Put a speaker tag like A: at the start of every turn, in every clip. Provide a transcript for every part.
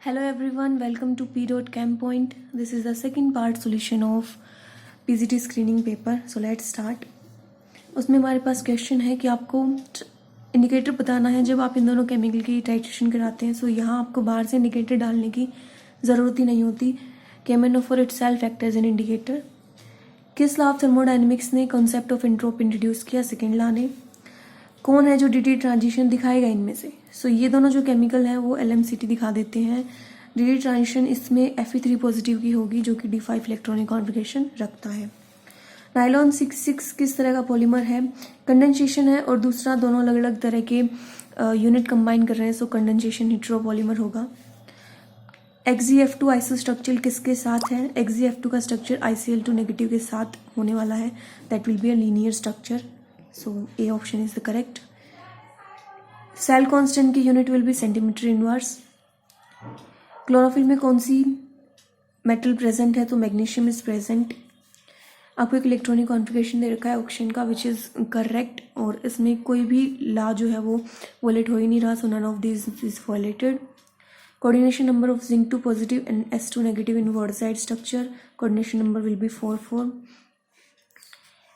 A: Hello everyone, welcome to P.Chem Point. This is the second part solution of PGT screening paper. So let's start. उसमें हमारे पास question है कि आपको indicator बताना है जब आप इन दोनों केमिकल की टाइट्रेशन कराते हैं. सो यहाँ आपको बाहर से इंडिकेटर डालने की ज़रूरत ही नहीं होती. KMnO4 itself acts as an indicator. किस लॉ ऑफ थर्मोडायनेमिक्स ने कॉन्सेप्ट ऑफ एंट्रोपी इंट्रोड्यूस किया? सेकेंड लॉ ने. कौन है जो डी ट्रांजिशन दिखाएगा इनमें से? सो ये दोनों जो केमिकल हैं वो LMCT दिखा देते हैं. डी ट्रांजिशन इसमें Fe3 पॉजिटिव की होगी जो कि D5 इलेक्ट्रॉनिक कॉन्फ़िगरेशन रखता है. नायलॉन 6 किस तरह का पॉलीमर है? कंडेंसेशन है और दूसरा दोनों अलग अलग तरह के यूनिट कंबाइन कर रहे हैं. सो कंडेंसेशन हेटेरोपॉलीमर होगा. XeF2 आइसोस्ट्रक्चर किसके साथ है? XeF2 का स्ट्रक्चर ICl2 नेगेटिव के साथ होने वाला है. That will be a linear structure. So A option is the correct. Cell constant की unit will be centimetre inverse. Chlorophyll में कौन सी मेटल प्रेजेंट है? तो मैग्नीशियम इज प्रेजेंट. आपको एक इलेक्ट्रॉनिक कॉन्फ़िगरेशन दे रखा है ऑप्शन का विच इज़ करेक्ट और इसमें कोई भी लॉ जो है वो वॉलेट हो ही नहीं रहा. So none of this is violated. Coordination number of zinc 2 positive and S2 negative in wurtzite structure. Coordination number will be 4.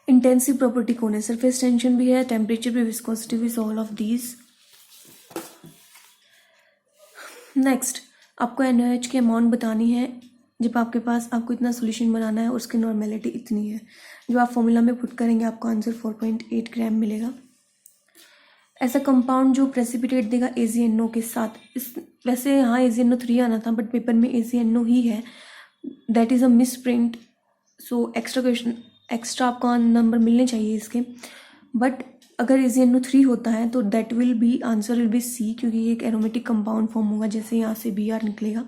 A: Intensive property कौन है? सरफेस टेंशन भी है, टेम्परेचर भी, विस्कोसिटी भी. All of these. नेक्स्ट आपको NaOH की amount बतानी है जब आपके पास आपको इतना सोल्यूशन बनाना है और उसकी नॉर्मेलिटी इतनी है. जो आप फॉर्मूला में पुट करेंगे आपको आंसर 4.8 ग्राम मिलेगा. ऐसा कंपाउंड जो प्रेसिपिटेट देगा AgNO के साथ. इस वैसे यहाँ AgNO3 आना था बट पेपर में AgNO ही है. That is a miss print. So extra आपको नंबर मिलने चाहिए इसके. बट अगर AgNO3 होता है तो that will B answer will be C क्योंकि ये एक एरोमेटिक कंपाउंड फॉर्म होगा जैसे यहाँ से Br निकलेगा.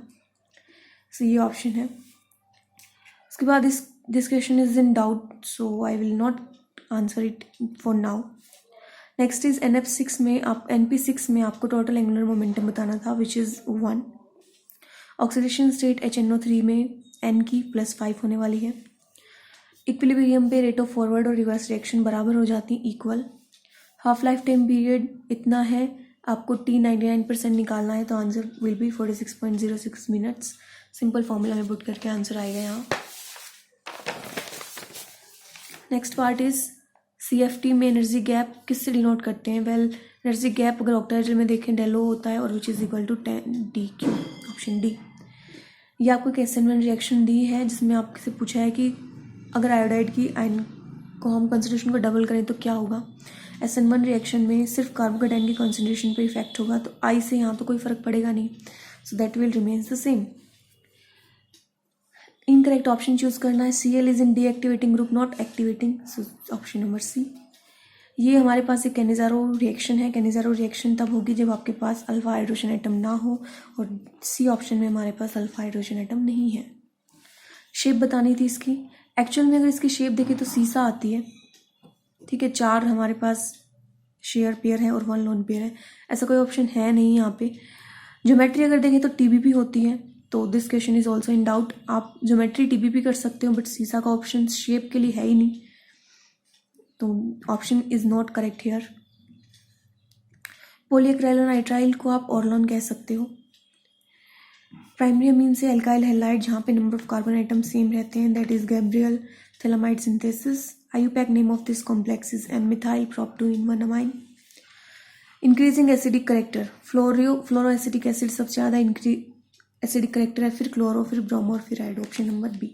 A: सो ये ऑप्शन है. उसके बाद this question is in doubt so I will not answer it for now. Next is NP6 में आपको टोटल एंगुलर मोमेंटम बताना था which is 1. Oxidation state HNO3 में N की +5 होने वाली है. इक्विलिब्रियम पे रेट ऑफ फॉरवर्ड और रिवर्स रिएक्शन बराबर हो जाती equal. Half life time period इतना है. आपको T99% निकालना है तो answer will be 46.06 minutes. Simple formula में पुट करके आंसर आएगा यहाँ. नेक्स्ट पार्ट इज CFT में एनर्जी गैप किससे डिनोट करते हैं? वेल एनर्जी गैप अगर ऑक्टाइडल में देखें डेलो होता है और which is equal to 10dQ. Option D. ये आपको एक SN1 रिएक्शन दी है जिसमें आपसे पूछा है कि अगर आयोडाइड की आयन को हम कंसंट्रेशन को डबल करें तो क्या होगा. SN1 रिएक्शन में सिर्फ कार्बोकेटाइन की कंसंट्रेशन पे इफेक्ट होगा तो I से यहाँ तो कोई फर्क पड़ेगा नहीं. So that will remains the same. Incorrect option choose करना है. Cl is in deactivating group not activating. So option number C. ये हमारे पास एक कैनिजारो रिएक्शन है. कैनिजारो रिएक्शन तब होगी जब आपके पास अल्फा हाइड्रोजन एटम ना हो और C ऑप्शन में हमारे पास अल्फा हाइड्रोजन एटम नहीं है. शेप बतानी थी इसकी. एक्चुअल में अगर इसकी शेप देखें तो सीसा आती है. ठीक है, 4 हमारे पास शेयर पेयर है और 1 लोन पेयर है. ऐसा कोई ऑप्शन है नहीं यहाँ पे. ज्योमेट्री अगर देखें तो TBP होती है तो this question is also in doubt. आप ज्योमेट्री TBP कर सकते हो बट सीसा का ऑप्शन शेप के लिए है ही नहीं तो option is not correct here. Polyacrylonitrile को आप ऑर्लोन कह सकते हो. प्राइमरी अमीन से एल्काइल हैलाइड जहाँ पे number of carbon atom same रहते हैं that is Gabriel phthalimide synthesis. IUPAC name of this complex is M-methyl prop 2 in 1 amine. Increasing acidic character. Fluoroacetic acid सबसे ज़्यादा एसिडिक करेक्टर है, फिर chloro, फिर ब्रोमो और फिर iodo. Option number B.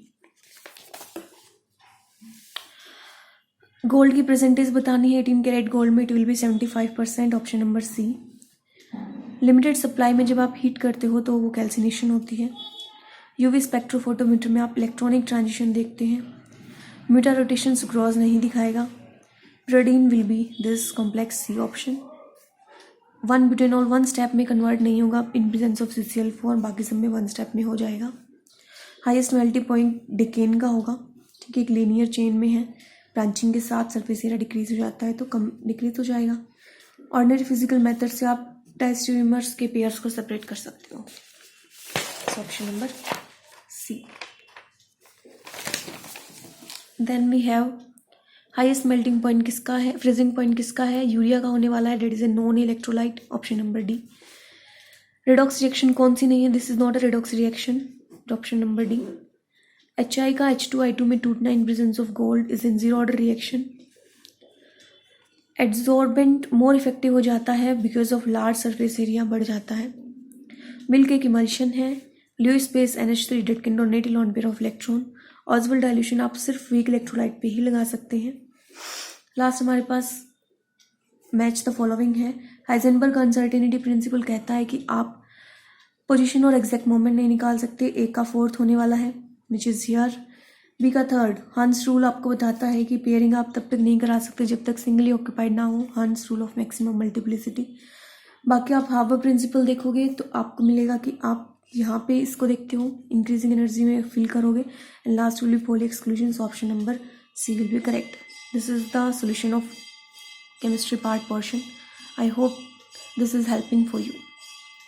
A: Gold की परसेंटेज बतानी है. 18 कैरेट गोल्ड में it will be 75%. Option number C. Limited supply में जब आप हीट करते हो तो वो कैल्सिनेशन होती है. UV स्पेक्ट्रोफोटोमीटर में आप इलेक्ट्रॉनिक ट्रांजिशन देखते हैं. म्यूटा रोटेशन सुक्रोज नहीं दिखाएगा. प्रोडीन will be this complex C option. 1 butanol 1 step में कन्वर्ट नहीं होगा इन प्रेजेंस ऑफ CCl4. बाकी सब में 1 स्टेप में हो जाएगा. हाईएस्ट मेल्टिंग पॉइंट डिकेन का होगा. ठीक है, एक लीनियर चेन में है. ब्रांचिंग के साथ सरफेस एरिया डिक्रीज हो जाता है तो कम डिक्रीज हो जाएगा. ऑर्डिनरी फिजिकल मेथड से आप डायस्टेरियोमर्स के पेयर्स को सेपरेट कर सकते हो. Option number C. Then we have highest melting point किसका है, फ्रीजिंग पॉइंट किसका है? यूरिया का होने वाला है. That is a non electrolyte. Option number D. Redox reaction कौन सी नहीं है? This is not a redox reaction, option number D. HI का H2I2 में टूटना in presence of gold is in zero order reaction. Adsorbent more effective हो जाता है because of large surface area बढ़ जाता है। मिल्क एक इमल्शन है। Lewis base NH3 that can donate lone pair of electron. ऑसवेल्ड dilution आप सिर्फ वीक इलेक्ट्रोलाइट पे ही लगा सकते हैं। लास्ट हमारे पास मैच द फॉलोइंग है। हाइजेनबर्ग अनसर्टेनिटी प्रिंसिपल कहता है कि आप पोजीशन और एग्जैक्ट मोमेंट नहीं निकाल सकते। ए का फोर्थ होने वाला है विच इज हियर। बी का थर्ड। हंस रूल आपको बताता है कि पेयरिंग आप तब तक नहीं करा सकते जब तक सिंगली ऑक्यूपाइड ना हो। हंस रूल ऑफ मैक्सिमम मल्टीप्लिसिटी। बाकी आप हार्बर प्रिंसिपल देखोगे तो आपको मिलेगा कि आप यहाँ पे इसको देखते हो, इंक्रीजिंग एनर्जी में फील करोगे। And last will be Pauli exclusion, option number C will be correct. This is the solution of chemistry part portion. I hope this is helping for you.